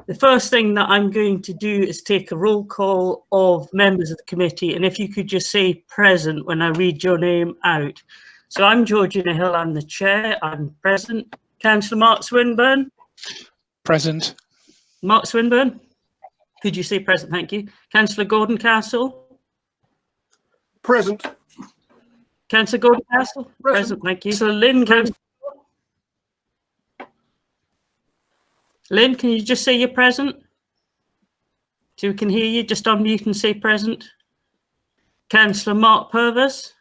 The first thing that I'm going to do is take a roll call of members of the committee, and if you could just say present when I read your name out. So I'm Georgina Hill, I'm the chair, I'm present. Councillor Mark Swinburne? Present. Mark Swinburne? Could you say present? Thank you. Councillor Gordon Castle? Present. Councillor Gordon Castle? Present, thank you. So Lynn, Lynn, can you just say you're present? So we can hear you, just unmute and say present. Councillor Mark Purvis?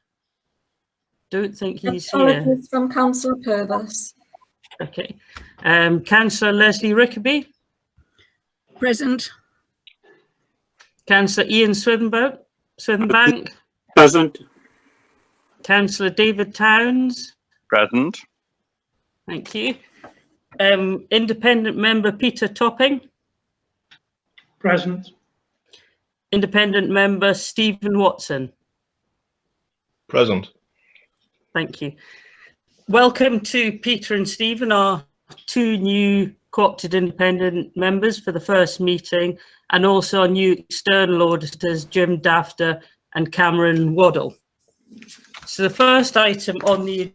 Don't think he's here. Apologies from Councillor Purvis. Okay. Councillor Leslie Rickaby? Present. Councillor Ian Swithenbank? Present. Councillor David Towns? Present. Thank you. Independent member Peter Topping? Present. Independent member Stephen Watson? Present. Thank you. Welcome to Peter and Stephen, our two new co-opted independent members for the first meeting, and also our new external auditors, Jim Dafter and Cameron Waddle. So the first item on the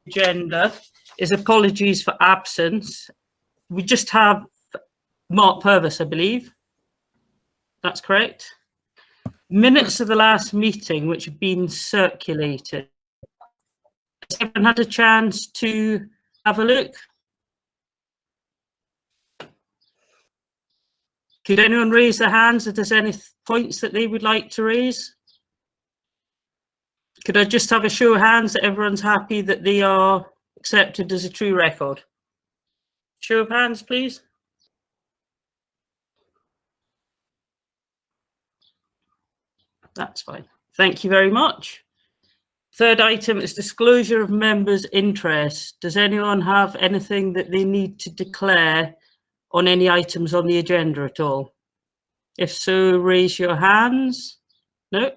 agenda is apologies for absence. We just have Mark Purvis, I believe. That's correct. Minutes of the last meeting, which have been circulated. Has everyone had a chance to have a look? Could anyone raise their hands if there's any points that they would like to raise? Could I just have a show of hands that everyone's happy that they are accepted as a true record? Show of hands, please. That's fine. Thank you very much. Third item is disclosure of members' interest. Does anyone have anything that they need to declare on any items on the agenda at all? If so, raise your hands. No?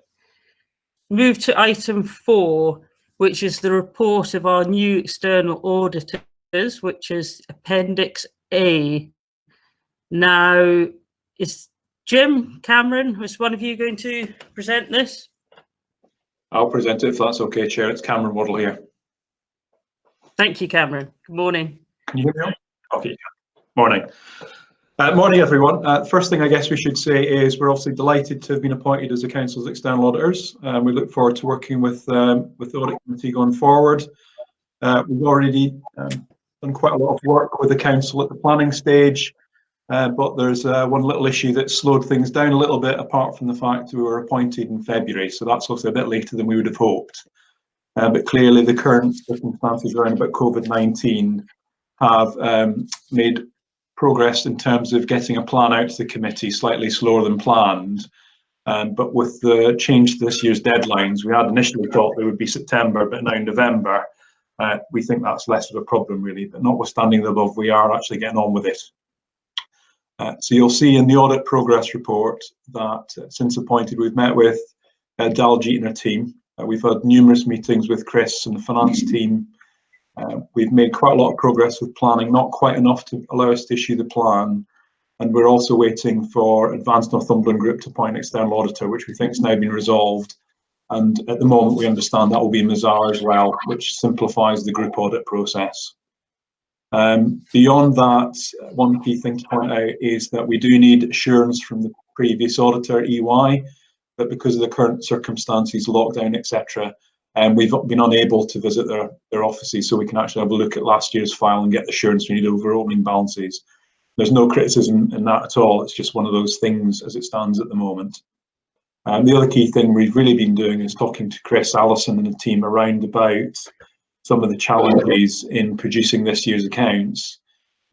Move to item 4, which is the report of our new external auditors, which is Appendix A. Now, is Jim, Cameron, was one of you going to present this? I'll present it if that's okay, Chair. It's Cameron Waddle here. Thank you, Cameron. Good morning. Can you hear me? Okay. Morning. Morning, everyone. First thing I guess we should say is we're obviously delighted to have been appointed as the Council's external auditors. We look forward to working with the Audit Committee going forward. We've already done quite a lot of work with the Council at the planning stage, but there's one little issue that slowed things down a little bit, apart from the fact we were appointed in February, so that's obviously a bit later than we would have hoped. But clearly the current circumstances around about COVID-19 have made progress in terms of getting a plan out to the committee slightly slower than planned. But with the change to this year's deadlines, we had initially thought they would be September, but now November. We think that's less of a problem really, but notwithstanding the above, we are actually getting on with it. So you'll see in the audit progress report that since appointed, we've met with Daljeet and her team. We've had numerous meetings with Chris and the finance team. We've made quite a lot of progress with planning, not quite enough to allow us to issue the plan. And we're also waiting for Advanced Northumberland Group to appoint an external auditor, which we think has now been resolved. And at the moment, we understand that will be Mazar as well, which simplifies the group audit process. Beyond that, one key thing to point out is that we do need assurance from the previous auditor, EY, that because of the current circumstances, lockdown, etc., we've been unable to visit their offices, so we can actually have a look at last year's file and get the assurance we need over opening balances. There's no criticism in that at all. It's just one of those things as it stands at the moment. The other key thing we've really been doing is talking to Chris, Alison and the team around about some of the challenges in producing this year's accounts,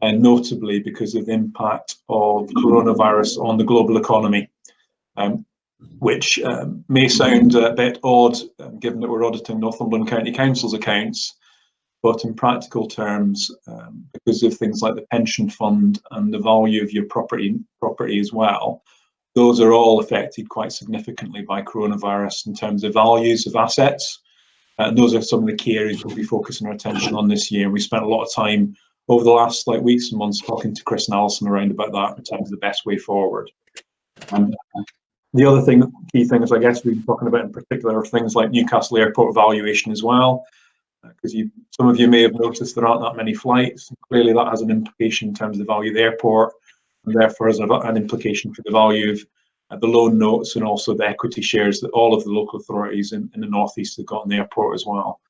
and notably because of the impact of coronavirus on the global economy, which may sound a bit odd given that we're auditing Northumberland County Council's accounts, but in practical terms, because of things like the pension fund and the value of your property as well, those are all affected quite significantly by coronavirus in terms of values of assets. And those are some of the key areas we'll be focusing our attention on this year. We spent a lot of time over the last weeks and months talking to Chris and Alison around about that in terms of the best way forward. And the other key things I guess we've been talking about in particular are things like Newcastle Airport valuation as well, because some of you may have noticed there aren't that many flights. Clearly that has an implication in terms of the value of the airport, and therefore has an implication for the value of the loan notes and also the equity shares that all of the local authorities in the North East have got in the airport as well.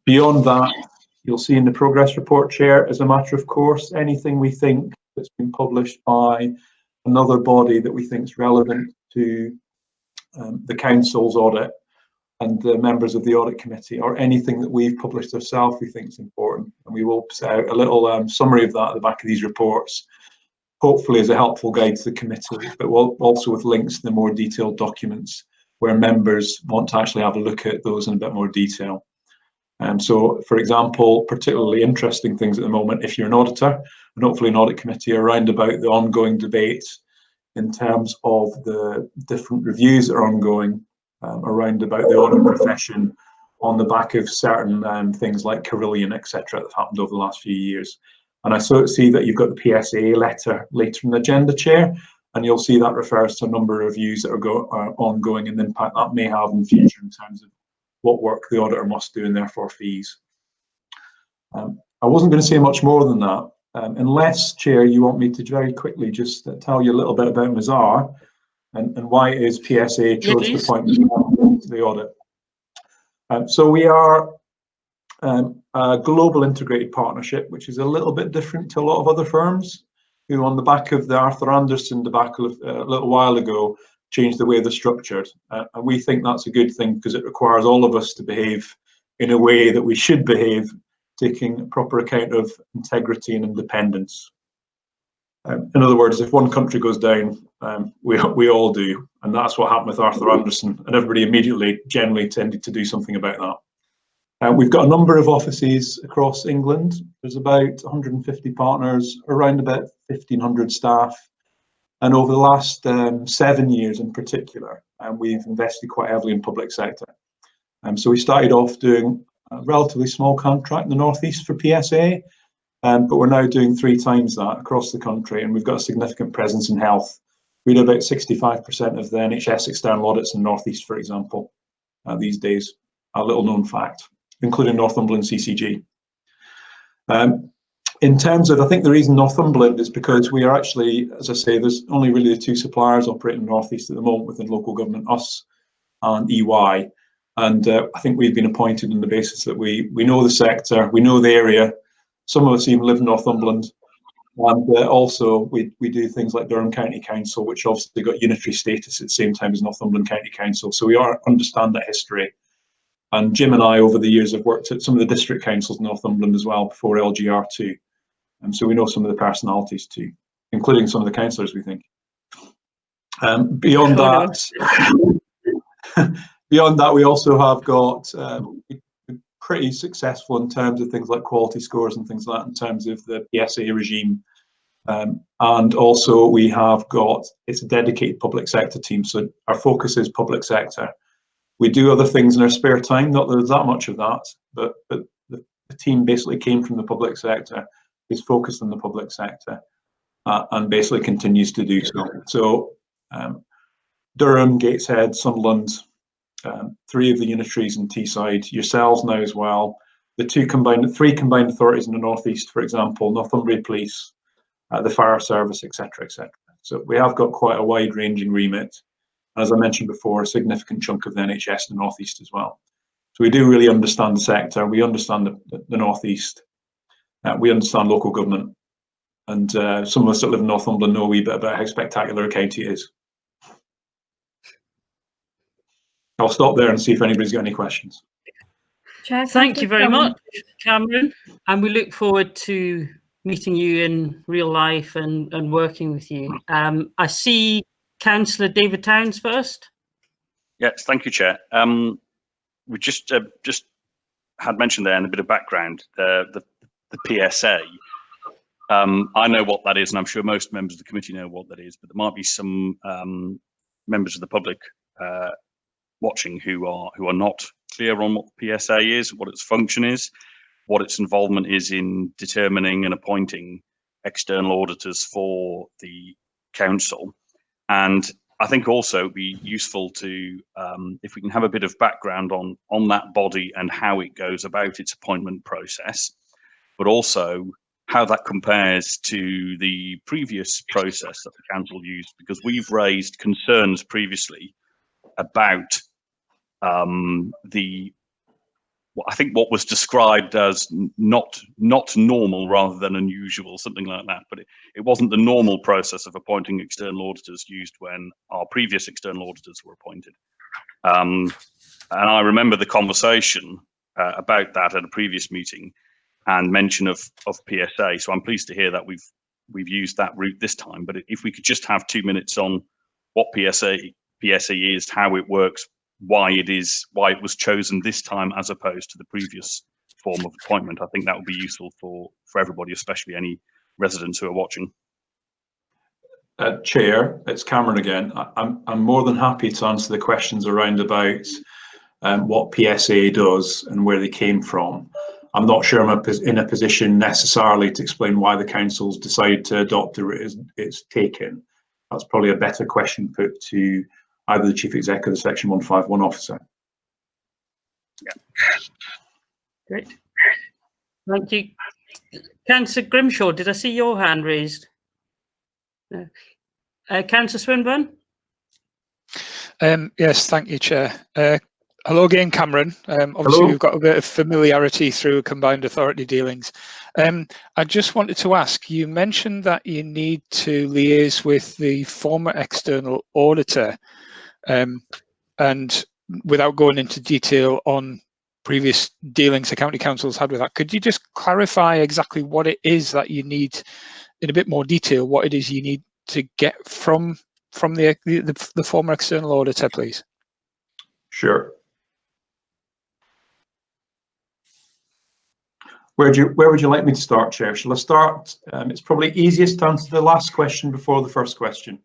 Beyond that, you'll see in the progress report, Chair, as a matter of course, anything we think that's been published by another body that we think is relevant to the council's audit and the members of the audit committee, or anything that we've published ourselves we think is important. And we will set out a little summary of that at the back of these reports, hopefully as a helpful guide to the committee, but also with links to the more detailed documents where members want to actually have a look at those in a bit more detail. So, for example, particularly interesting things at the moment, if you're an auditor, and hopefully an audit committee, around about the ongoing debate in terms of the different reviews that are ongoing around about the audit profession on the back of certain things like Carillion, etc., that have happened over the last few years. And I see that you've got the PSA letter later in the agenda, Chair, and you'll see that refers to a number of reviews that are ongoing and the impact that may have in the future in terms of what work the auditor must do and therefore fees. I wasn't going to say much more than that, unless, Chair, you want me to very quickly just tell you a little bit about Mazar and why it is PSA chose to appoint Mazar to the audit. So we are a global integrated partnership, which is a little bit different to a lot of other firms who, on the back of the Arthur Andersen debacle a little while ago, changed the way they're structured. And we think that's a good thing because it requires all of us to behave in a way that we should behave, taking proper account of integrity and independence. In other words, if one country goes down, we all do. And that's what happened with Arthur Andersen. And everybody immediately generally tended to do something about that. We've got a number of offices across England. There's about 150 partners, around about 1,500 staff. And over the last 7 years in particular, we've invested quite heavily in public sector. So we started off doing a relatively small contract in the North East for PSA, but we're now doing 3 times that across the country, and we've got a significant presence in health. We do about 65% of the NHS external audits in the North East, for example, these days, a little known fact, including Northumberland CCG. In terms of, I think the reason Northumberland is because we are actually, as I say, there's only really the 2 suppliers operating in the North East at the moment within local government, us and EY. And I think we've been appointed on the basis that we know the sector, we know the area. Some of us even live in Northumberland. And also we do things like Durham County Council, which obviously got unitary status at the same time as Northumberland County Council. So we understand that history. And Jim and I over the years have worked at some of the district councils in Northumberland as well before LGR2. And so we know some of the personalities too, including some of the councillors, we think. Beyond that, we also have got pretty successful in terms of things like quality scores and things like that in terms of the PSA regime. And also we have got, it's a dedicated public sector team. So our focus is public sector. We do other things in our spare time, not that there's that much of that, but the team basically came from the public sector, is focused on the public sector, and basically continues to do so. So Durham, Gateshead, Sunderland, 3 of the unitaries in Teesside, yourselves now as well, the 3 combined authorities in the North East, for example, Northumbria Police, the Fire Service, etc., etc. So we have got quite a wide-ranging remit. As I mentioned before, a significant chunk of the NHS in the North East as well. So we do really understand the sector. We understand the North East. We understand local government. And some of us that live in Northumberland know a wee bit about how spectacular a county it is. I'll stop there and see if anybody's got any questions. Chair, Thank you very Cameron. much, Cameron. And we look forward to meeting you in real life and working with you. I see Councillor David Towns first. Yes, thank you, Chair. We just had mentioned there in a bit of background the PSA. I know what that is, and I'm sure most members of the committee know what that is, but there might be some members of the public watching who are not clear on what the PSA is, what its function is. what its involvement is in determining and appointing external auditors for the council. And I think also it'd be useful to, if we can have a bit of background on that body and how it goes about its appointment process, but also how that compares to the previous process that the council used, because we've raised concerns previously about I think what was described as not normal rather than unusual, something like that. But it wasn't the normal process of appointing external auditors used when our previous external auditors were appointed. And I remember the conversation about that at a previous meeting and mention of PSA. So I'm pleased to hear that we've used that route this time. But if we could just have 2 minutes on what PSA is, how it works, why it was chosen this time as opposed to the previous form of appointment, I think that would be useful for everybody, especially any residents who are watching. Chair, it's Cameron again. I'm more than happy to answer the questions around about what PSA does and where they came from. I'm not sure I'm in a position necessarily to explain why the council's decided to adopt the route it's taken. That's probably a better question put to either the Chief Exec or the Section 151 officer. Yeah. Great. Thank you. Councillor Grimshaw, did I see your hand raised? No. Councillor Swinburne? Yes, thank you, Chair. Hello again, Cameron. Obviously, Hello. we've got a bit of familiarity through combined authority dealings. I just wanted to ask, you mentioned that you need to liaise with the former external auditor, and without going into detail on previous dealings the county councils had with that, could you just clarify exactly what it is that you need in a bit more detail, what it is you need to get from the former external auditor, please? Sure. Where would you like me to start, Chair? Shall I start? It's probably easiest to answer the last question before the first question.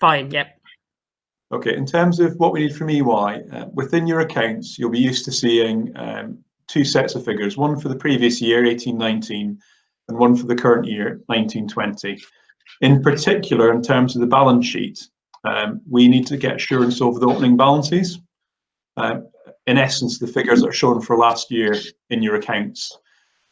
Fine, yep. Okay, in terms of what we need from EY, within your accounts, you'll be used to seeing two sets of figures, one for the previous year, 18-19, and one for the current year, 19-20. In particular, in terms of the balance sheet, we need to get assurance over the opening balances. In essence, the figures that are shown for last year in your accounts.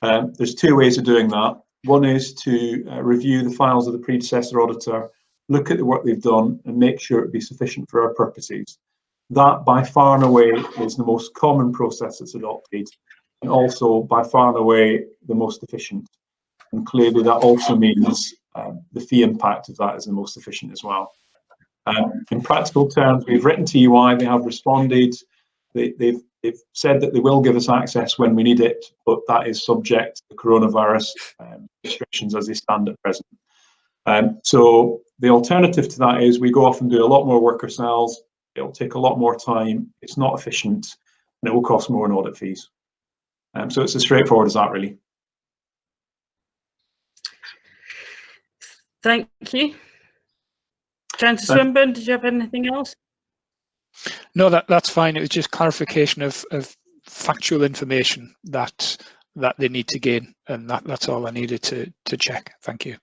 There's two ways of doing that. One is to review the files of the predecessor auditor, look at the work they've done and make sure it be sufficient for our purposes. That by far and away is the most common process that's adopted, and also by far and away the most efficient. And clearly that also means the fee impact of that is the most efficient as well. In practical terms, we've written to UI, they have responded. They've said that they will give us access when we need it, but that is subject to the coronavirus restrictions as they stand at present. So the alternative to that is we go off and do a lot more work ourselves. It'll take a lot more time. It's not efficient, and it will cost more in audit fees. So it's as straightforward as that, really. Thank you. Councillor Swinburne, did you have anything else? No, that's fine. It was just clarification of factual information that they need to gain, and that's all I needed to check. Thank you.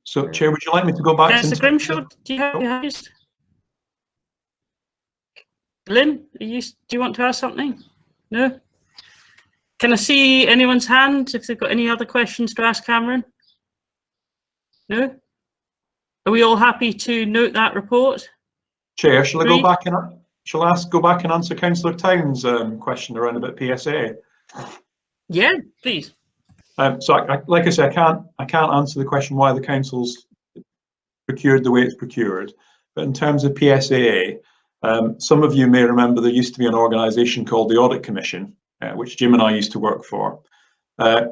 So, Chair, would you like me to go back? Councillor Grimshaw, do you have your hands? Lynn, do you want to ask something? No? Can I see anyone's hand if they've got any other questions to ask Cameron? No? Are we all happy to note that report? Chair, shall I go back and go back and answer Councillor Town's question around about PSA? Yeah, please. So, like I said, I can't answer the question why the council's procured the way it's procured. But in terms of PSAA, some of you may remember there used to be an organisation called the Audit Commission, which Jim and I used to work for.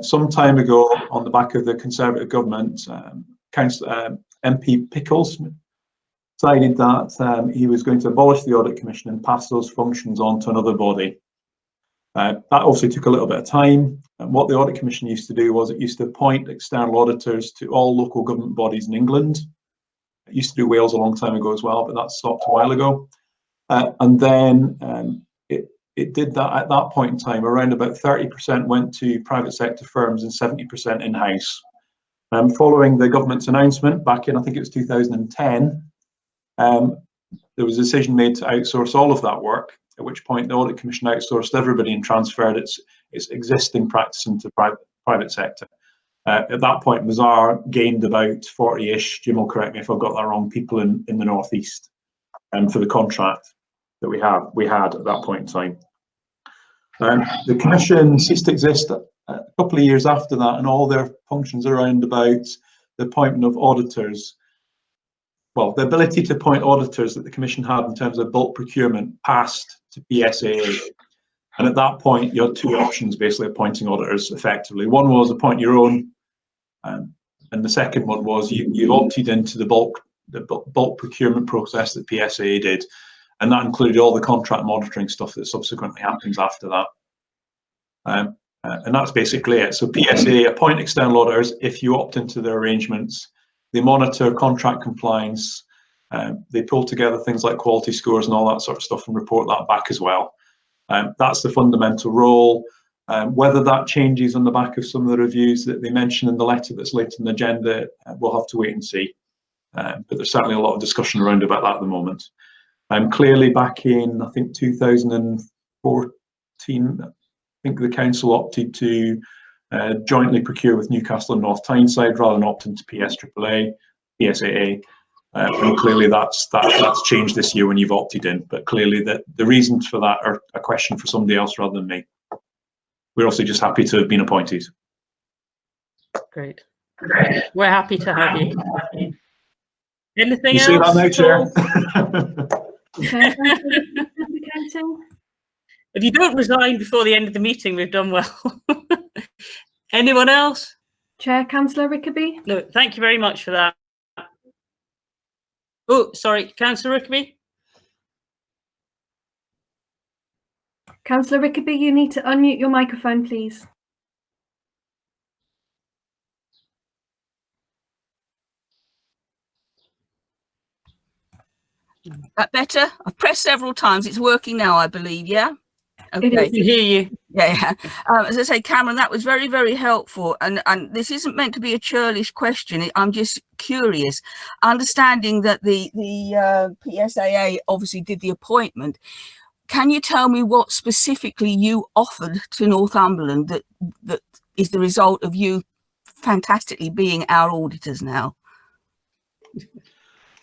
Some time ago, on the back of the Conservative government, MP Pickles decided that he was going to abolish the Audit Commission and pass those functions on to another body. That also took a little bit of time. And what the Audit Commission used to do was it used to appoint external auditors to all local government bodies in England. It used to do Wales a long time ago as well, but that stopped a while ago. And then it it did that at that point in time. Around about 30% went to private sector firms and 70% in-house. Following the government's announcement back in, I think it was 2010, there was a decision made to outsource all of that work, at which point the Audit Commission outsourced everybody and transferred its existing practice into private sector. At that point, Mazars gained about 40-ish, Jim will correct me if I've got that wrong, people in the Northeast for the contract that we had at that point in time. The Commission ceased to exist a couple of years after that, and all their functions around about the appointment of auditors. Well, the ability to appoint auditors that the Commission had in terms of bulk procurement passed to PSAA. And at that point, you had two options, basically appointing auditors effectively. One was appoint your own, and the second one was you opted into the bulk procurement process that PSAA did, and that included all the contract monitoring stuff that subsequently happens after that. And that's basically it. So PSAA appoint external auditors if you opt into their arrangements. They monitor contract compliance. They pull together things like quality scores and all that sort of stuff and report that back as well. That's the fundamental role. Whether that changes on the back of some of the reviews that they mention in the letter that's later in the agenda, we'll have to wait and see. But there's certainly a lot of discussion around about that at the moment. Clearly back in, I think, 2014, I think the council opted to jointly procure with Newcastle and North Tyneside rather than opt into PSAA. And clearly that's changed this year when you've opted in. But clearly the reasons for that are a question for somebody else rather than me. We're also just happy to have been appointed. Great. We're happy to have you. Anything You else? see that now, Chair? If you don't resign before the end of the meeting, we've done well. Anyone else? Chair, Councillor Rickaby. No, thank you very much for that. Oh, sorry, Councillor Rickaby. Councillor Rickaby, you need to unmute your microphone, please. That better? I've pressed several times. It's working now, I believe. Yeah. Okay. I can hear you. Yeah. As I say, Cameron, that was very, very helpful. And this isn't meant to be a churlish question. I'm just curious. Understanding that the PSAA obviously did the appointment. Can you tell me what specifically you offered to Northumberland that is the result of you fantastically being our auditors now?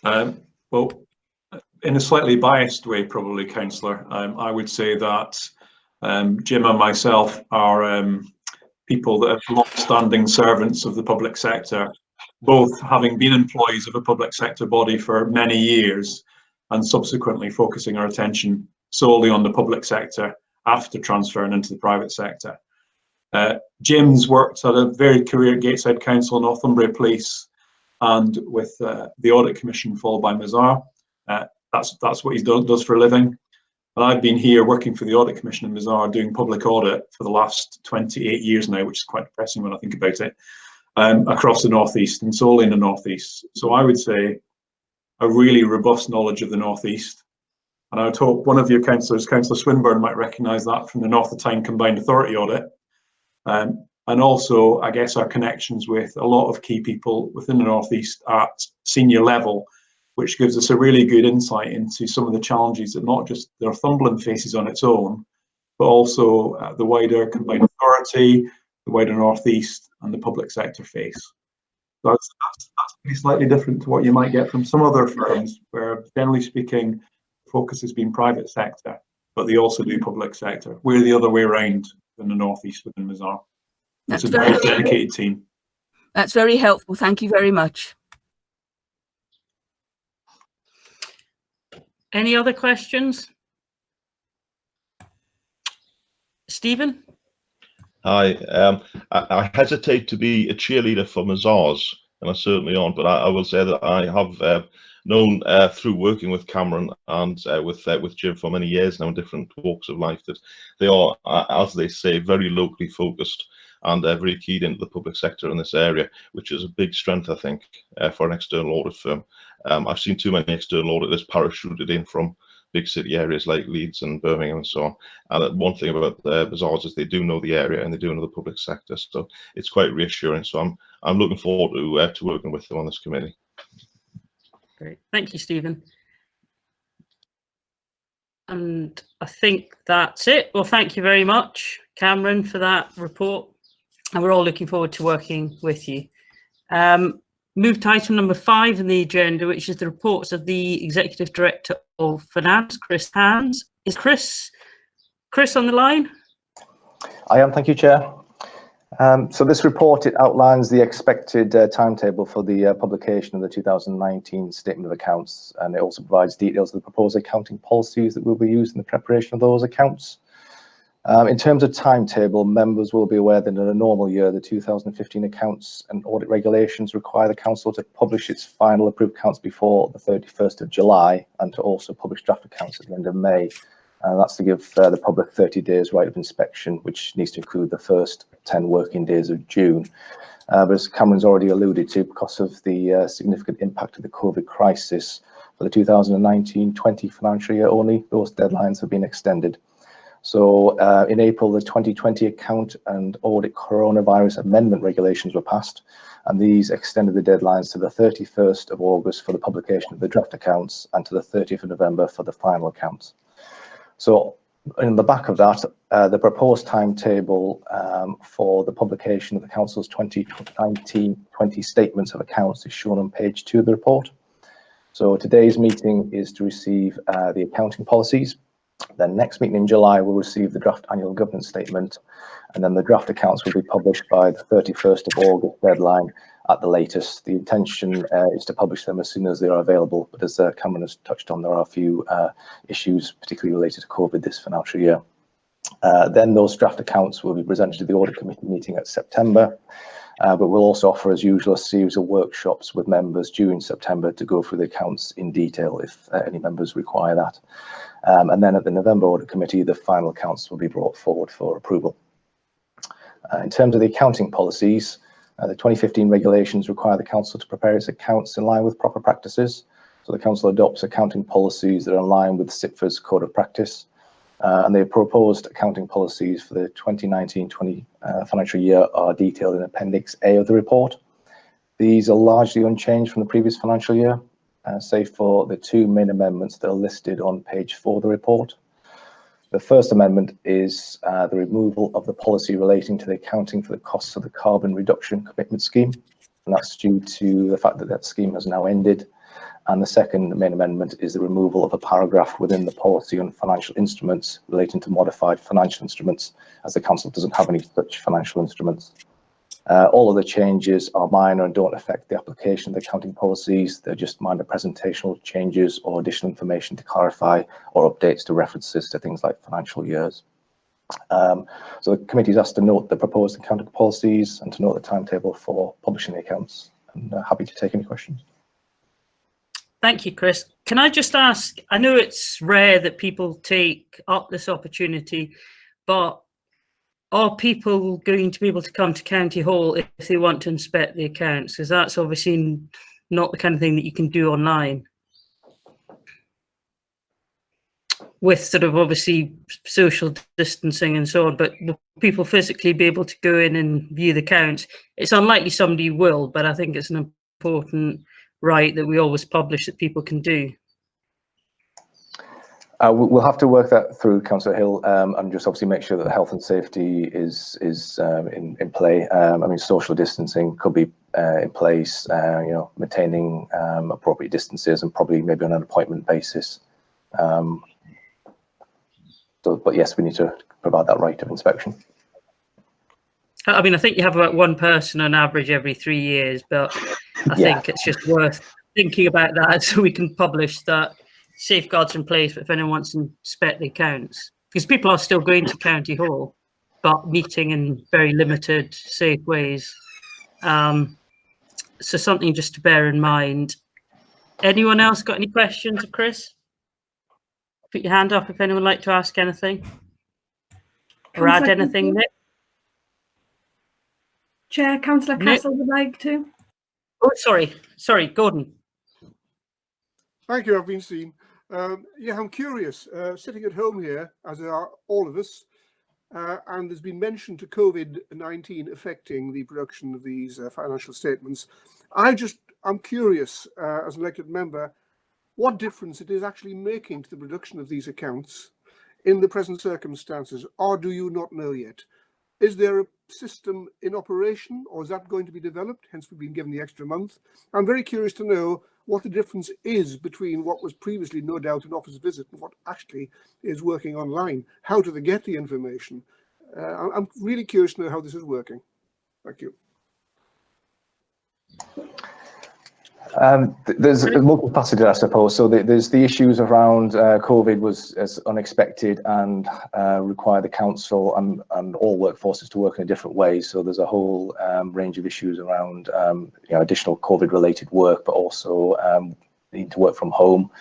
Well, in a slightly biased way, probably, Councillor, I would say that Jim and myself are people that are long-standing servants of the public sector, both having been employees of a public sector body for many years and subsequently focusing our attention solely on the public sector after transferring into the private sector. Jim's worked at a varied career at Gateshead Council, Northumbria Police, and with the Audit Commission, followed by Mazars. That's what he does for a living. And I've been here working for the Audit Commission and Mazars doing public audit for the last 28 years now, which is quite depressing when I think about it, across the Northeast and solely in the Northeast. So I would say a really robust knowledge of the Northeast. And I would hope one of your councillors, Councillor Swinburne, might recognise that from the North of Tyne Combined Authority audit. And also, I guess, our connections with a lot of key people within the Northeast at senior level, which gives us a really good insight into some of the challenges that not just Northumberland faces on its own, but also the wider Combined Authority, the wider Northeast, and the public sector face. So that's pretty slightly different to what you might get from some other firms, where generally speaking, focus has been private sector, but they also do public sector. We're the other way around in the Northeast within Mazars. It's a very dedicated team. That's very helpful. Thank you very much. Any other questions? Stephen? Hi. I hesitate to be a cheerleader for Mazars, and I certainly aren't, but I will say that I have known through working with Cameron and with Jim for many years now in different walks of life that they are, as they say, very locally focused and very keyed into the public sector in this area, which is a big strength, I think, for an external audit firm. I've seen too many external auditors parachuted in from big city areas like Leeds and Birmingham and so on. And one thing about the bazaars is they do know the area and they do know the public sector, so it's quite reassuring. So I'm looking forward to working with them on this committee. Great, thank you, Stephen. And I think that's it. Well, thank you very much, Cameron, for that report. And we're all looking forward to working with you. Move to item number 5 in the agenda, which is the reports of the Executive Director of Finance, Chris Hands. Is Chris on the line? I am, thank you, Chair. So this report, it outlines the expected timetable for the publication of the 2019 Statement of Accounts, and it also provides details of the proposed accounting policies that will be used in the preparation of those accounts. In terms of timetable, members will be aware that in a normal year, the 2015 accounts and audit regulations require the Council to publish its final approved accounts before the 31st of July and to also publish draft accounts at the end of May. That's to give the public 30 days right of inspection, which needs to include the first 10 working days of June. But as Cameron's already alluded to, because of the significant impact of the COVID crisis for the 2019-20 financial year only, those deadlines have been extended. So in April, the 2020 account and audit coronavirus amendment regulations were passed, and these extended the deadlines to the 31st of August for the publication of the draft accounts and to the 30th of November for the final accounts. So in the back of that, the proposed timetable for the publication of the Council's 2019-20 statements of accounts is shown on page 2 of the report. So today's meeting is to receive the accounting policies. The next meeting in July will receive the draft annual governance statement, and then the draft accounts will be published by the 31st of August deadline at the latest. The intention is to publish them as soon as they are available, but as Cameron has touched on, there are a few issues particularly related to COVID this financial year. Then those draft accounts will be presented to the audit committee meeting at September, but we'll also offer, as usual, a series of workshops with members during September to go through the accounts in detail if any members require that. And then at the November audit committee, the final accounts will be brought forward for approval. In terms of the accounting policies, the 2015 regulations require the Council to prepare its accounts in line with proper practices. So the Council adopts accounting policies that are in line with CIPFA's Code of Practice. And the proposed accounting policies for the 2019-20 financial year are detailed in Appendix A of the report. These are largely unchanged from the previous financial year, save for the 2 main amendments that are listed on page 4 of the report. The first amendment is the removal of the policy relating to the accounting for the costs of the carbon reduction commitment scheme, and that's due to the fact that that scheme has now ended. And the second main amendment is the removal of a paragraph within the policy on financial instruments relating to modified financial instruments, as the Council doesn't have any such financial instruments. All of the changes are minor and don't affect the application of the accounting policies. They're just minor presentational changes or additional information to clarify or updates to references to things like financial years. So the committee is asked to note the proposed accounting policies and to note the timetable for publishing the accounts. And happy to take any questions. Thank you, Chris. Can I just ask, I know it's rare that people take up this opportunity, but are people going to be able to come to County Hall if they want to inspect the accounts? Because that's obviously not the kind of thing that you can do online. With sort of obviously social distancing and so on, but will people physically be able to go in and view the accounts? It's unlikely somebody will, but I think it's an important right that we always publish that people can do. We'll have to work that through, Councillor Hill, and just obviously make sure that the health and safety is in play. I mean, social distancing could be in place, you know, maintaining appropriate distances and probably maybe on an appointment basis. But yes, we need to provide that right of inspection. I mean, I think you have about 1 person on average every 3 years, but I think it's just worth thinking about that so we can publish that safeguards in place if anyone wants to inspect the accounts. Because people are still going to County Hall, but meeting in very limited, safe ways. So something just to bear in mind. Anyone else got any questions of Chris? Put your hand up if anyone would like to ask anything. Or add anything, Nick? Chair, Councillor Castle would like to. Oh, sorry, Gordon. Thank you, I've been seen. Yeah, I'm curious. Sitting at home here, as are all of us, and there's been mention to COVID-19 affecting the production of these financial statements. I'm curious, as an elected member, what difference it is actually making to the production of these accounts in the present circumstances, or do you not know yet? Is there a system in operation, or is that going to be developed? Hence, we've been given the extra month. I'm very curious to know what the difference is between what was previously no doubt an office visit and what actually is working online. How do they get the information? I'm really curious to know how this is working. Thank you. There's multifaceted, I suppose. So there's the issues around COVID was as unexpected and required the council and all workforces to work in a different way. So there's a whole range of issues around additional COVID-related work, but also need to work from home.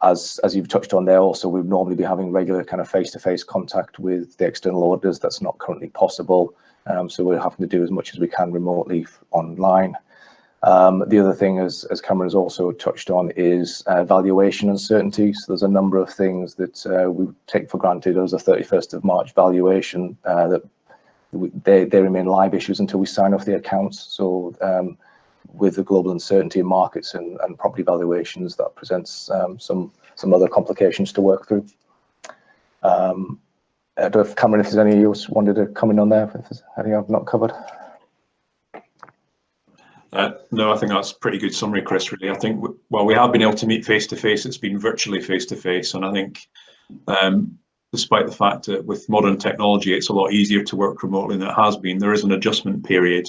As you've touched on there, also we'd normally be having regular kind of face-to-face contact with the external auditors. That's not currently possible. So we're having to do as much as we can remotely online. The other thing, as Cameron has also touched on, is valuation uncertainty. So there's a number of things that we take for granted as a 31st of March valuation that they remain live issues until we sign off the accounts. So with the global uncertainty in markets and property valuations, that presents some other complications to work through. I don't know if Cameron, if there's any else wanted to comment on there, if there's anything I've not covered. No, I think that's a pretty good summary, Chris, really. I think, well, we have been able to meet face-to-face. It's been virtually face-to-face. And I think despite the fact that with modern technology, it's a lot easier to work remotely than it has been, there is an adjustment period.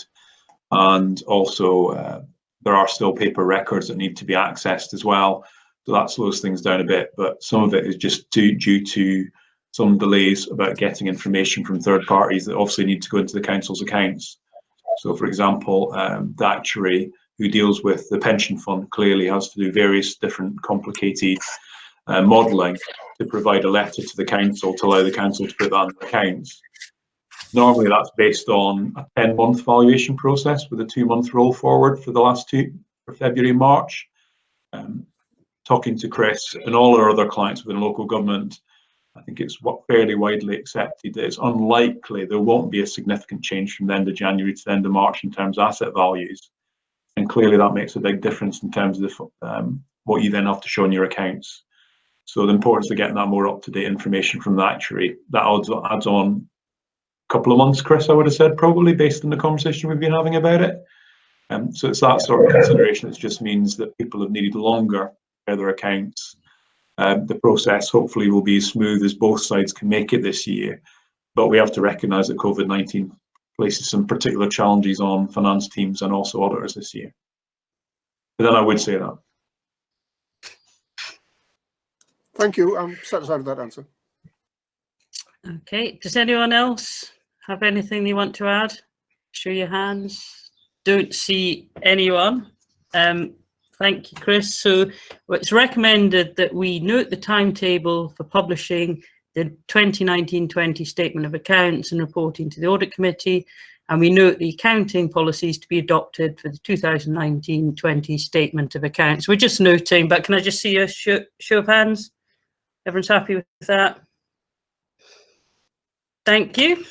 And also, there are still paper records that need to be accessed as well. So that slows things down a bit. But some of it is just due to some delays about getting information from third parties that obviously need to go into the council's accounts. So, for example, the actuary who deals with the pension fund clearly has to do various different complicated modelling to provide a letter to the council to allow the council to put that on the accounts. Normally, that's based on a 10-month valuation process with a 2-month roll forward for the last two, for February and March. Talking to Chris and all our other clients within local government, I think it's fairly widely accepted that it's unlikely there won't be a significant change from the end of January to the end of March in terms of asset values. And clearly that makes a big difference in terms of what you then have to show in your accounts. So the importance of getting that more up-to-date information from the actuary, that adds on a couple of months, Chris, I would have said, probably based on the conversation we've been having about it. So it's that sort of consideration. It just means that people have needed longer for their accounts. The process hopefully will be as smooth as both sides can make it this year, but we have to recognise that COVID-19 places some particular challenges on finance teams and also auditors this year. But then I would say that. Thank you. I'm satisfied with that answer. Okay, does anyone else have anything they want to add? Show your hands. Don't see anyone. Thank you, Chris. So it's recommended that we note the timetable for publishing the 2019-20 Statement of Accounts and reporting to the Audit Committee, and we note the accounting policies to be adopted for the 2019-20 Statement of Accounts. We're just noting, but can I just see a show of hands? Everyone's happy with that? Thank you.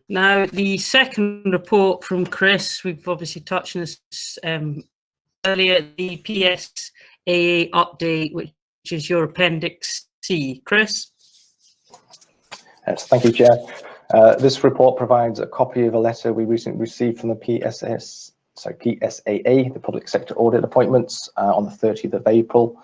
Now, the second report from Chris, we've obviously touched on this earlier, the PSAA update, which is your Appendix C. Chris? Yes, thank you, Chair. This report provides a copy of a letter we recently received from the PSAA, the Public Sector Audit Appointments, on the 30th of April.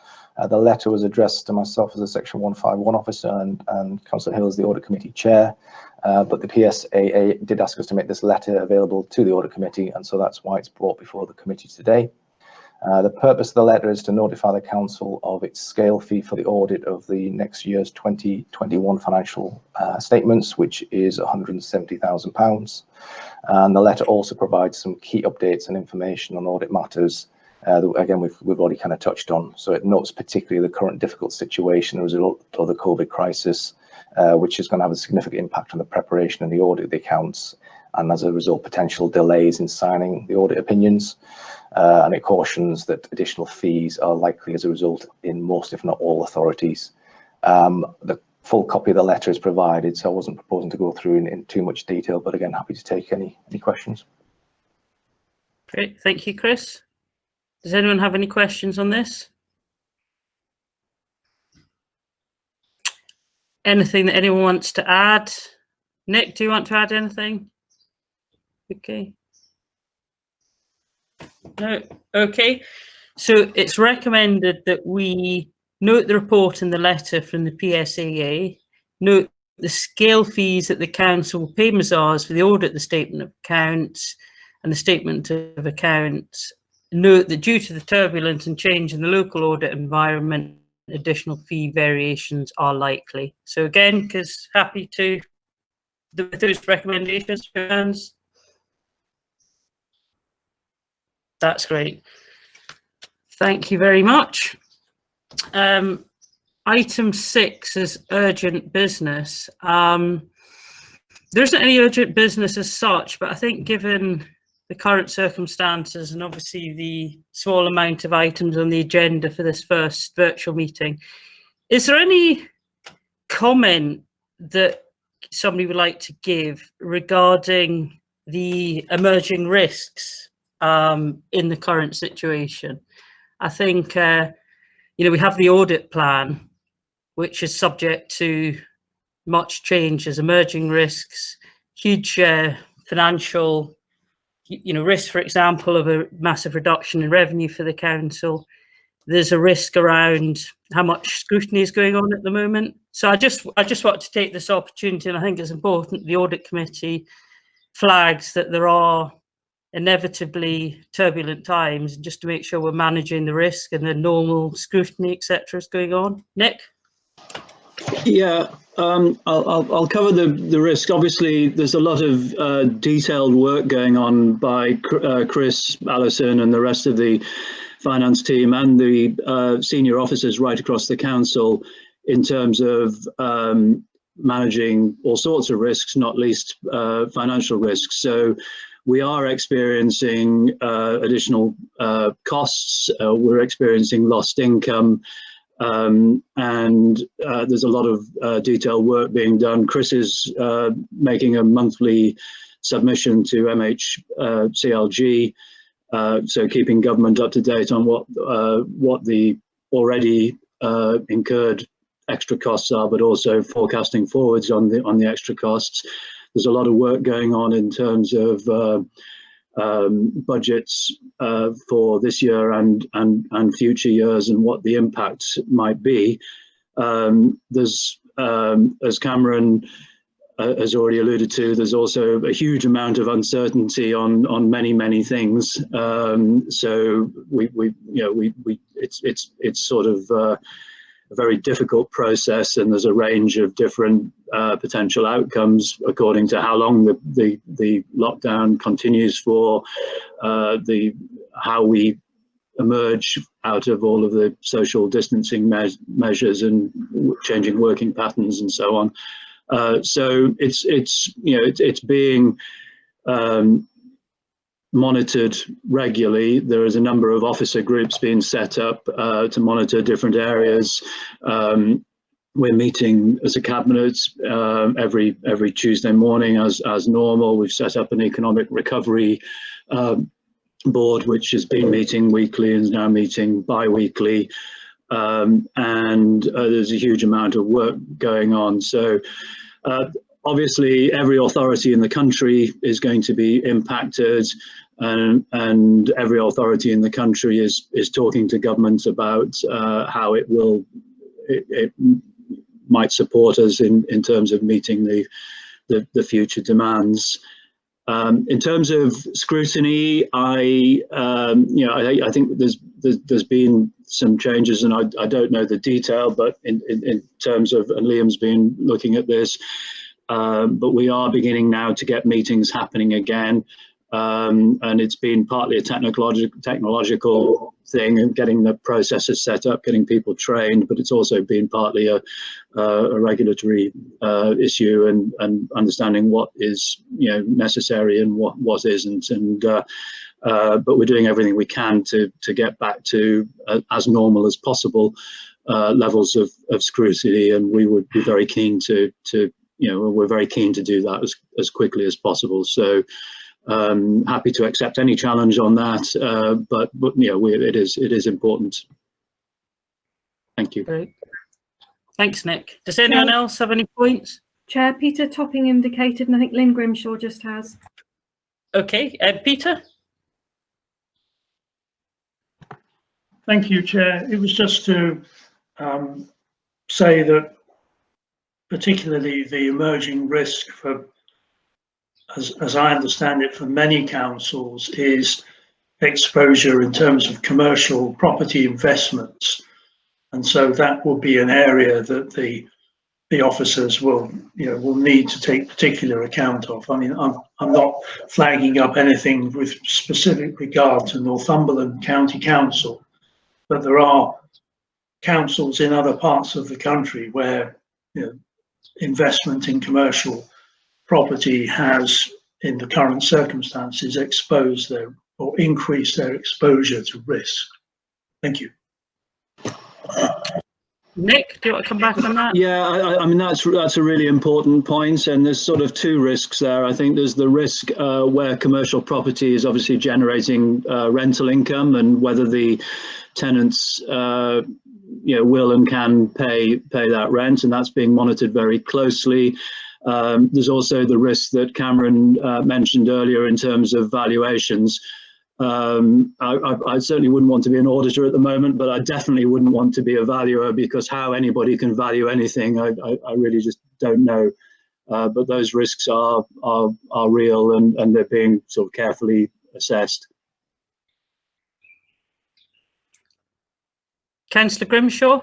The letter was addressed to myself as a Section 151 officer and Councillor Hill as the Audit Committee Chair, but the PSAA did ask us to make this letter available to the Audit Committee, and so that's why it's brought before the committee today. The purpose of the letter is to notify the Council of its scale fee for the audit of the next year's 2021 financial statements, which is £170,000. And the letter also provides some key updates and information on audit matters that, again, we've already kind of touched on. So it notes particularly the current difficult situation as a result of the COVID crisis, which is going to have a significant impact on the preparation and the audit of the accounts, and as a result, potential delays in signing the audit opinions. And it cautions that additional fees are likely as a result in most, if not all, authorities. The full copy of the letter is provided, so I wasn't proposing to go through in too much detail, but again, happy to take any questions. Great, thank you, Chris. Does anyone have any questions on this? Anything that anyone wants to add? Nick, do you want to add anything? Okay. No, okay. So it's recommended that we note the report and the letter from the PSAA, note the scale fees that the council will pay Mazars for the audit, the statement of accounts and the statement of accounts. Note that due to the turbulence and change in the local audit environment, additional fee variations are likely. So again, because happy to do those recommendations, hands. That's great. Thank you very much. Item 6 is urgent business. There isn't any urgent business as such, but I think given the current circumstances and obviously the small amount of items on the agenda for this first virtual meeting, is there any comment that somebody would like to give regarding the emerging risks in the current situation? I think, you know, we have the audit plan, which is subject to much change as emerging risks, huge financial, you know, risk, for example, of a massive reduction in revenue for the council. There's a risk around how much scrutiny is going on at the moment. So I just want to take this opportunity, and I think it's important the audit committee flags that there are inevitably turbulent times, just to make sure we're managing the risk and the normal scrutiny, etc., is going on. Nick? Yeah, I'll cover the risk. Obviously, there's a lot of detailed work going on by Chris, Alison, and the rest of the finance team and the senior officers right across the council in terms of managing all sorts of risks, not least financial risks. So we are experiencing additional costs. We're experiencing lost income. And there's a lot of detailed work being done. Chris is making a monthly submission to MHCLG, so keeping government up to date on what the already incurred extra costs are, but also forecasting forwards on the extra costs. There's a lot of work going on in terms of budgets for this year and future years and what the impact might be. There's, as Cameron has already alluded to, there's also a huge amount of uncertainty on many things. So it's sort of a very difficult process, and there's a range of different potential outcomes according to how long the lockdown continues for, how we emerge out of all of the social distancing measures and changing working patterns and so on. So it's being monitored regularly. There is a number of officer groups being set up to monitor different areas. We're meeting as a cabinet every Tuesday morning as normal. We've set up an economic recovery board, which has been meeting weekly and is now meeting bi-weekly. And there's a huge amount of work going on. So obviously every authority in the country is going to be impacted, and every authority in the country is talking to government about how it might support us in terms of meeting the future demands. In terms of scrutiny, I think there's been some changes, and I don't know the detail, but in terms of, and Liam's been looking at this, but we are beginning now to get meetings happening again. And it's been partly a technological thing and getting the processes set up, getting people trained, but it's also been partly a regulatory issue and understanding what is necessary and what isn't. And but we're doing everything we can to get back to as normal as possible levels of scrutiny, and we would be very keen to we're very keen to do that as quickly as possible. So happy to accept any challenge on that, but it is important. Thank you. Great. Thanks, Nick. Does anyone else have any points? Chair, Peter Topping indicated, and I think Lynn Grimshaw just has. Okay, Peter? Thank you, Chair. It was just to say that particularly the emerging risk for, as I understand it, for many councils is exposure in terms of commercial property investments. And so that will be an area that the officers will need to take particular account of. I mean, I'm not flagging up anything with specific regard to Northumberland County Council, but there are councils in other parts of the country where investment in commercial property has, in the current circumstances, exposed their or increased their exposure to risk. Thank you. Nick, do you want to come back on that? Yeah, I mean, that's a really important point, and there's sort of two risks there. I think there's the risk where commercial property is obviously generating rental income, and whether the tenants will and can pay that rent, and that's being monitored very closely. There's also the risk that Cameron mentioned earlier in terms of valuations. I certainly wouldn't want to be an auditor at the moment, but I definitely wouldn't want to be a valuer, because how anybody can value anything, I really just don't know. But those risks are real, and they're being sort of carefully assessed. Councillor Grimshaw?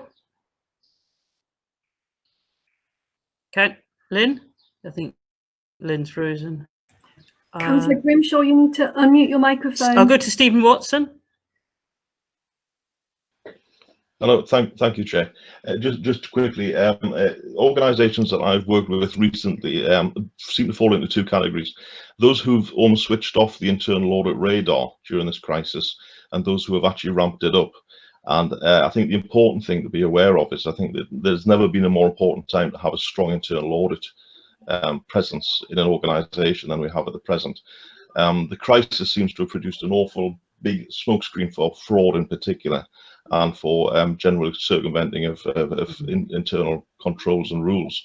Lynn? I think Lynn's frozen. Councillor Grimshaw, you need to unmute your microphone. I'll go to Stephen Watson. Hello, thank you, Chair. Just quickly, organisations that I've worked with recently seem to fall into two categories: those who've almost switched off the internal audit radar during this crisis, and those who have actually ramped it up. And I think the important thing to be aware of is, I think that there's never been a more important time to have a strong internal audit presence in an organisation than we have at the present. The crisis seems to have produced an awful big smokescreen for fraud in particular, and for general circumventing of internal controls and rules.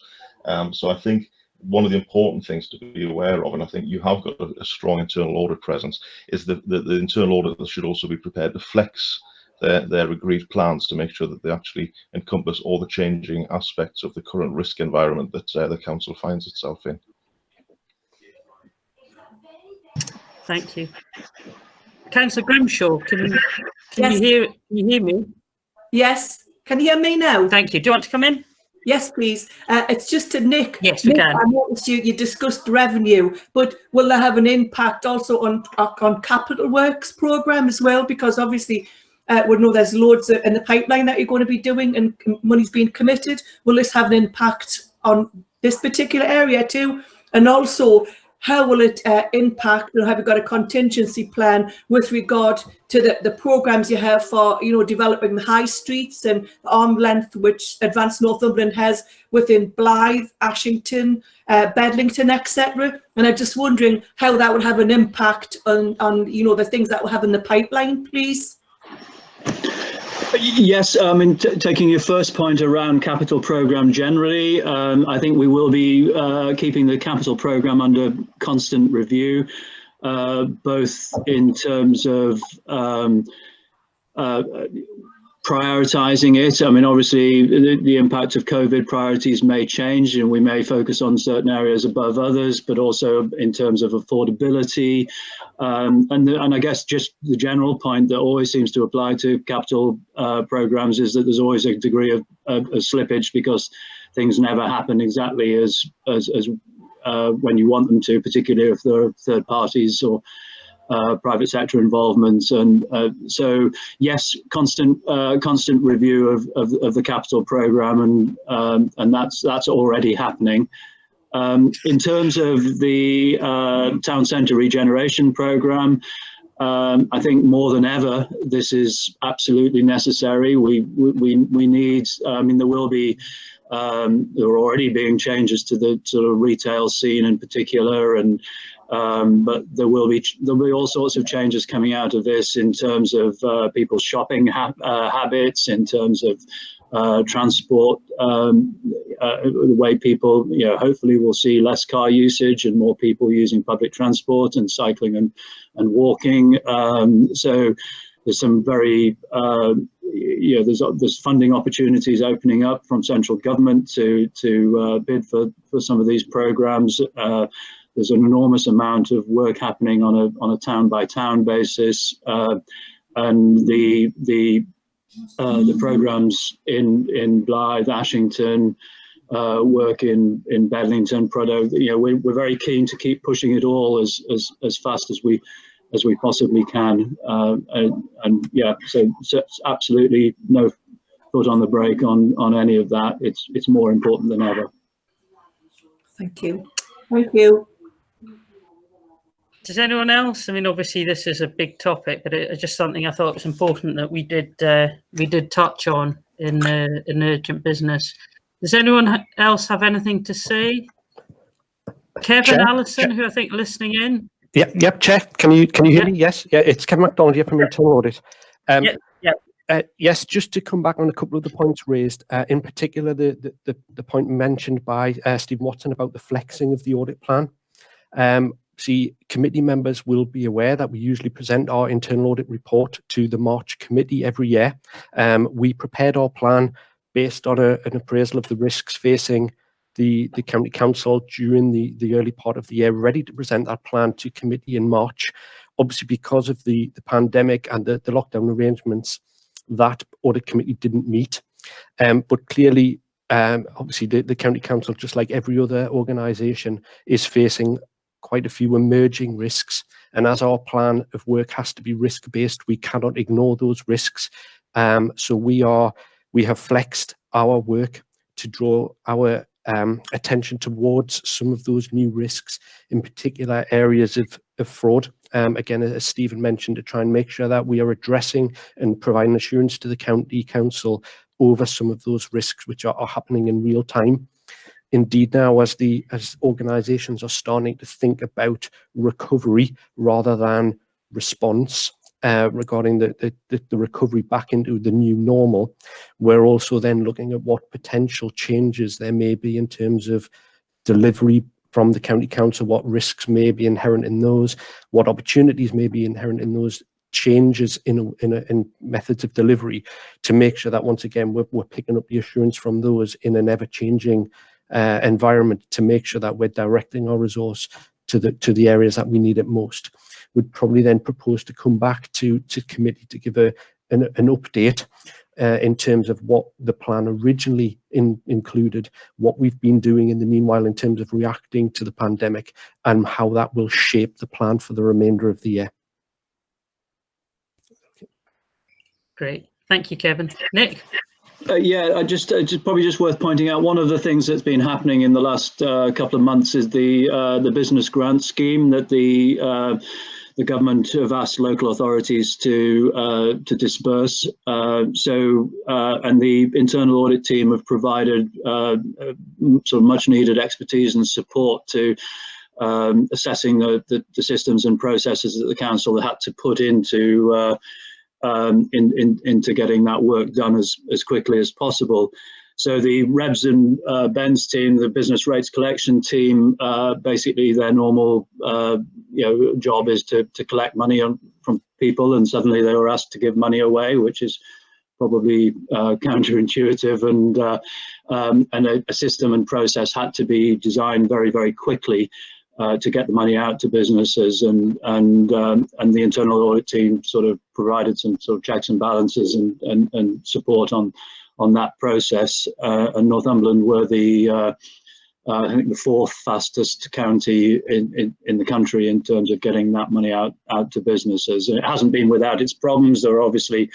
So I think one of the important things to be aware of, and I think you have got a strong internal audit presence, is that the internal auditors should also be prepared to flex their agreed plans to make sure that they actually encompass all the changing aspects of the current risk environment that the council finds itself in. Thank you. Councillor Grimshaw, can Yes. you hear me? Yes. Can you hear me now? Thank you. Do you want to come in? Yes, please. It's just to Nick. Yes, we Nick, can. I noticed you discussed revenue, but will that have an impact also on capital works programme as well? Because obviously we know there's loads in the pipeline that you're going to be doing, and money's being committed. Will this have an impact on this particular area too? And also, how will it impact, or have you got a contingency plan with regard to the programmes you have for, developing the high streets and the arm length which Advanced Northumberland has within Blythe, Ashington, Bedlington, etc. And I'm just wondering how that would have an impact on the things that will have in the pipeline, please. Yes, I mean, taking your first point around capital programme generally, I think we will be keeping the capital programme under constant review, both in terms of prioritising it. I mean, obviously, the impact of COVID priorities may change, and we may focus on certain areas above others, but also in terms of affordability. And I guess just the general point that always seems to apply to capital programmes is that there's always a degree of slippage, because things never happen exactly as when you want them to, particularly if there are third parties or private sector involvement, and so yes, constant review of the capital programme, and that's already happening. In terms of the town centre regeneration programme, I think more than ever this is absolutely necessary. We need. I mean, there will be. There are already being changes to the sort of retail scene in particular, and but there'll be all sorts of changes coming out of this in terms of people's shopping habits, in terms of transport, the way people, hopefully we'll see less car usage and more people using public transport and cycling and walking. So there's some very there's funding opportunities opening up from central government to bid for some of these programs. There's an enormous amount of work happening on a town by town basis, and the programs in Blythe, Ashington, work in Bedlington, Prudhoe. We're very keen to keep pushing it all as fast as we possibly can, and yeah, so absolutely no foot on the brake on any of that. It's more important than ever. Thank you. Thank you. Does anyone else? I mean, obviously this is a big topic, but it's just something I thought was important that we did touch on in urgent business. Does anyone else have anything to say? Kevin, Chair, Alison, who I think listening in. Yep, Chair. Can you hear me? Yes. Yeah, it's Kevin MacDonald here from Internal Audit. Yes, just to come back on a couple of the points raised, in particular the point mentioned by Stephen Watson about the flexing of the audit plan. See, committee members will be aware that we usually present our internal audit report to the March committee every year. We prepared our plan based on an appraisal of the risks facing the county council during the early part of the year, ready to present that plan to committee in March. Obviously, because of the pandemic and the lockdown arrangements, that audit committee didn't meet. But clearly, obviously, the county council, just like every other organisation, is facing quite a few emerging risks. And as our plan of work has to be risk-based, we cannot ignore those risks. So we have flexed our work to draw our attention towards some of those new risks, in particular areas of fraud. Again, as Stephen mentioned, to try and make sure that we are addressing and providing assurance to the county council over some of those risks which are happening in real time. Indeed, now as organisations are starting to think about recovery rather than response, regarding the recovery back into the new normal, we're also then looking at what potential changes there may be in terms of delivery from the county council, what risks may be inherent in those, what opportunities may be inherent in those changes in methods of delivery, to make sure that once again we're picking up the assurance from those in an ever-changing environment, to make sure that we're directing our resource to the areas that we need it most. Would probably then propose to come back to committee to give an update in terms of what the plan originally included, what we've been doing in the meanwhile in terms of reacting to the pandemic, and how that will shape the plan for the remainder of the year. Great, thank you, Kevin. Nick. Yeah, just probably just worth pointing out, one of the things that's been happening in the last couple of months is the business grant scheme that the government have asked local authorities to disperse. And the internal audit team have provided sort of much needed expertise and support to assessing the systems and processes that the council had to put into getting that work done as quickly as possible. So the Rebs and Ben's team, the business rates collection team, basically their normal job is to collect money from people, and suddenly they were asked to give money away, which is probably counterintuitive, and a system and process had to be designed very, very quickly to get the money out to businesses, and the internal audit team sort of provided some sort of checks and balances and support on that process. And Northumberland were the I think the 4th fastest county in the country in terms of getting that money out to businesses. And it hasn't been without its problems. There are obviously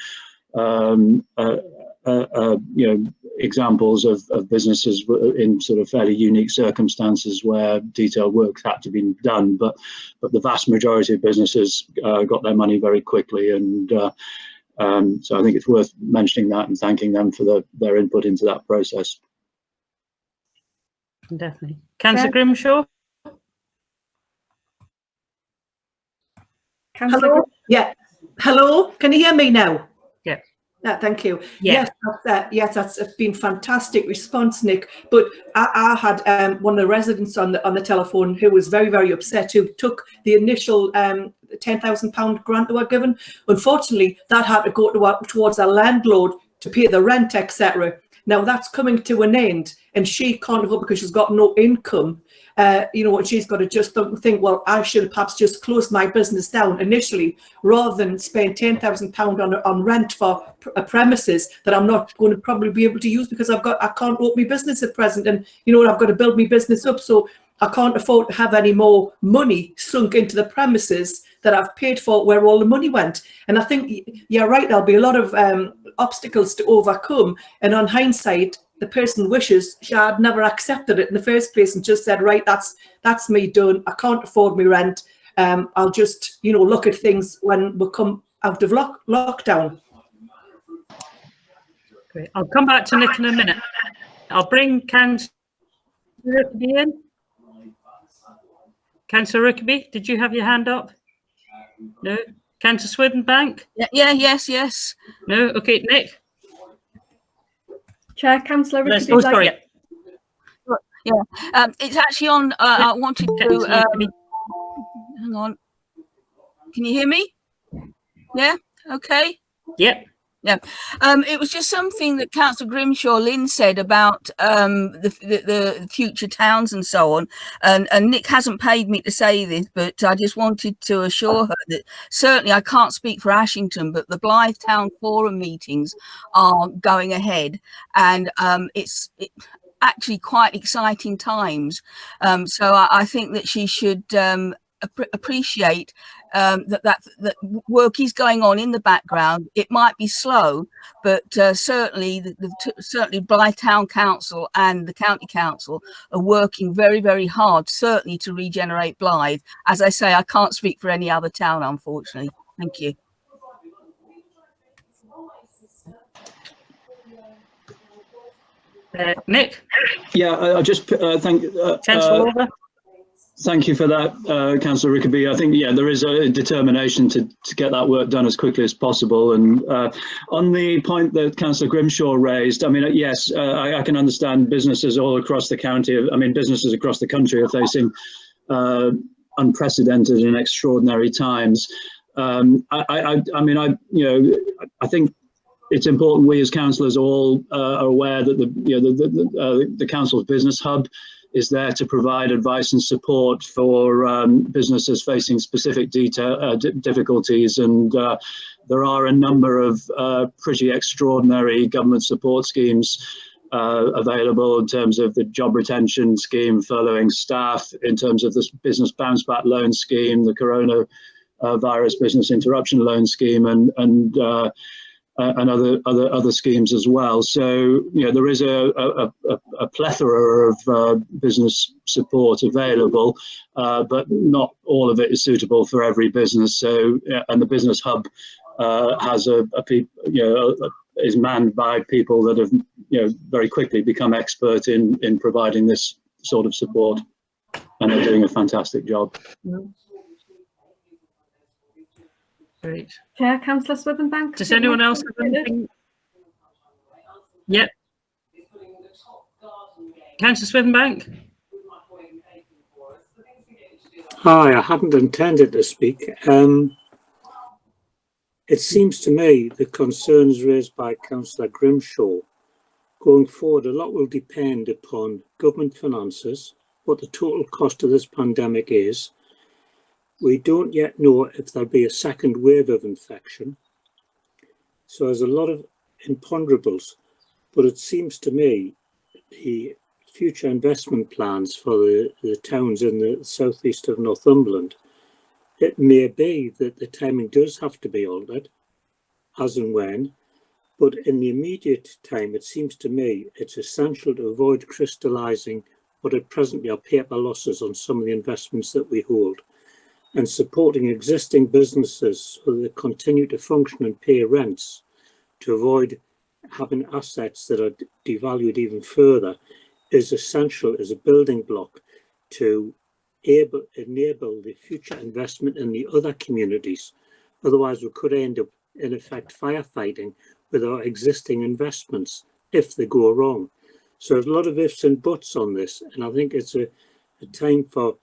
examples of businesses in sort of fairly unique circumstances where detailed work had to be done, but the vast majority of businesses got their money very quickly, and so I think it's worth mentioning that and thanking them for their input into that process. Definitely. Councillor Grimshaw? Hello? Yeah. Hello? Can you hear me now? Yeah. Thank you. Yeah. Yes, that's been fantastic response, Nick. But I had one of the residents on the telephone who was very, very upset, who took the initial £10,000 grant they were given. Unfortunately, that had to go towards a landlord to pay the rent, etc. Now that's coming to an end, and she can't go because she's got no income. And she's got to just think, well, I should perhaps just close my business down initially, rather than spend £10,000 on rent for a premises that I'm not going to probably be able to use because I can't open my business at present, and I've got to build my business up, so I can't afford to have any more money sunk into the premises that I've paid for, where all the money went. And I think you're right, there'll be a lot of obstacles to overcome, and on hindsight, the person wishes she had never accepted it in the first place and just said, right, that's me done. I can't afford my rent. I'll just, look at things when we come out of lockdown. Great. I'll come back to Nick in a minute. I'll bring Councillor Rickaby in. Councillor Rickaby, did you have your hand up? No. Councillor Swithenbank? Yes. No. Okay, Nick. Chair, Councillor Rickaby. Oh, sorry. Yeah, it's actually on. I wanted to. Hang on. Can you hear me? Yeah. Okay. Yep. Yeah. It was just something that Councillor Grimshaw Lynn said about the future towns and so on. And Nick hasn't paid me to say this, but I just wanted to assure her that certainly I can't speak for Ashington, but the Blythe Town Forum meetings are going ahead, and it's actually quite exciting times. So I think that she should appreciate that work is going on in the background. It might be slow, but certainly certainly Blythe Town Council and the County Council are working very, very hard, certainly to regenerate Blythe. As I say, I can't speak for any other town, unfortunately. Thank you. Nick? Yeah, I just thank you for that, Councillor Rickaby. I think, there is a determination to get that work done as quickly as possible. And on the point that Councillor Grimshaw raised, I mean, yes, I can understand businesses all across the county. I mean, businesses across the country are facing unprecedented and extraordinary times. I think it's important we as councillors all are aware that the council's business hub is there to provide advice and support for businesses facing specific difficulties, and there are a number of pretty extraordinary government support schemes available in terms of the job retention scheme, furloughing staff, in terms of the business bounce back loan scheme, the coronavirus business interruption loan scheme, and other schemes as well. So there is a plethora of business support available, but not all of it is suitable for every business. So and the business hub has is manned by people that have very quickly become expert in providing this sort of support, and are doing a fantastic job. Great. Chair, Councillor Swithenbank. Does anyone else have anything? Yep. Councillor Swithenbank. Hi, I hadn't intended to speak. It seems to me the concerns raised by Councillor Grimshaw, going forward, a lot will depend upon government finances, what the total cost of this pandemic is. We don't yet know if there'll be a second wave of infection. So there's a lot of imponderables, but it seems to me the future investment plans for the towns in the southeast of Northumberland, it may be that the timing does have to be altered as and when, but in the immediate time, it seems to me it's essential to avoid crystallising what at presently are paper losses on some of the investments that we hold, and supporting existing businesses so that they continue to function and pay rents to avoid having assets that are devalued even further is essential as a building block to enable the future investment in the other communities. Otherwise, we could end up, in effect, firefighting with our existing investments if they go wrong. So there's a lot of ifs and buts on this, and I think it's a time for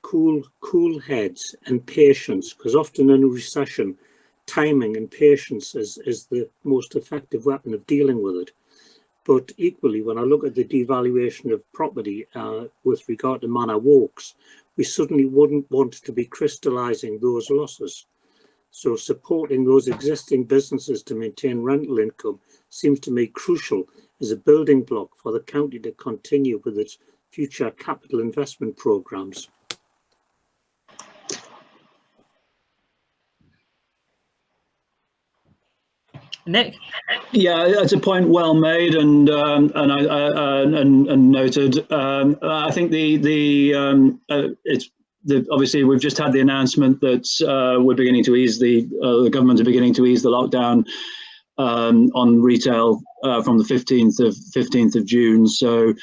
cool heads and patience, because often in a recession, timing and patience is the most effective weapon of dealing with it. But equally, when I look at the devaluation of property with regard to Manor Walks, we suddenly wouldn't want to be crystallising those losses. So supporting those existing businesses to maintain rental income seems to me crucial as a building block for the county to continue with its future capital investment programmes. Nick? Yeah, that's a point well made and noted. I think obviously we've just had the announcement that we're beginning to ease the government are beginning to ease the lockdown on retail from the 15th of June. So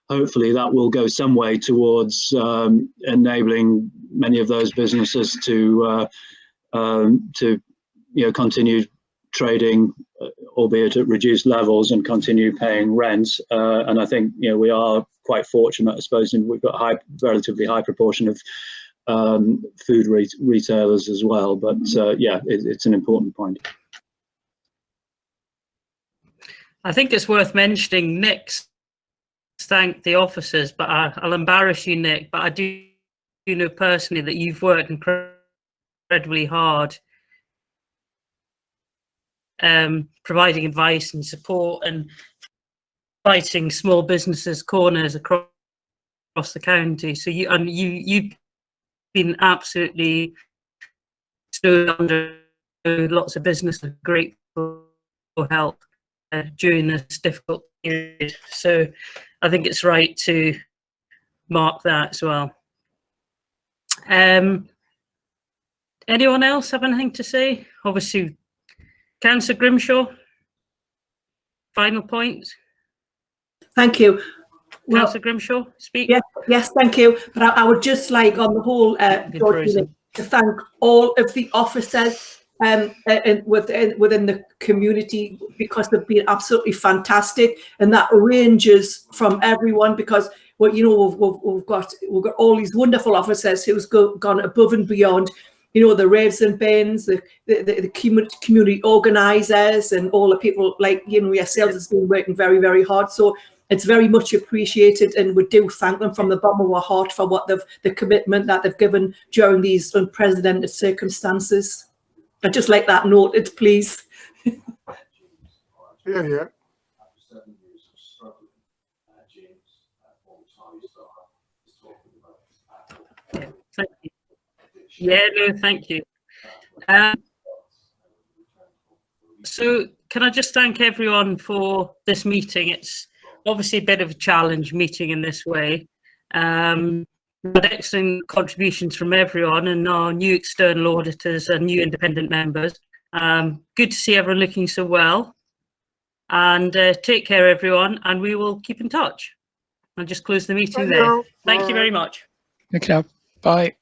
hopefully that will go some way towards enabling many of those businesses to continue trading, albeit at reduced levels, and continue paying rent. And I think we are quite fortunate, I suppose, and we've got a relatively high proportion of food retailers as well. But yeah, it's an important point. I think it's worth mentioning Nick's thank the officers, but I'll embarrass you, Nick, but I do know personally that you've worked incredibly hard providing advice and support and fighting small businesses corners across the county. So you've been absolutely stood under lots of business and grateful for help during this difficult period. So I think it's right to mark that as well. Anyone else have anything to say? Obviously, Councillor Grimshaw, final point. Thank you. Councillor Grimshaw, speak. Yes, thank you. But I would just like, on the whole, Georgina, to thank all of the officers within the community, because they've been absolutely fantastic, and that ranges from everyone, because we've got all these wonderful officers who's gone above and beyond. The raves and bins, the community organisers, and all the people like yourselves has been working very, very hard. So it's very much appreciated, and we do thank them from the bottom of our heart for what the commitment that they've given during these unprecedented circumstances. I'd just like that noted, please. Yeah. Thank you. Yeah, no, thank you. So can I just thank everyone for this meeting? It's obviously a bit of a challenge meeting in this way. But excellent contributions from everyone, and our new external auditors and new independent members. Good to see everyone looking so well. And take care, everyone, and we will keep in touch. I'll just close the meeting there. Thank you very much. Okay, bye.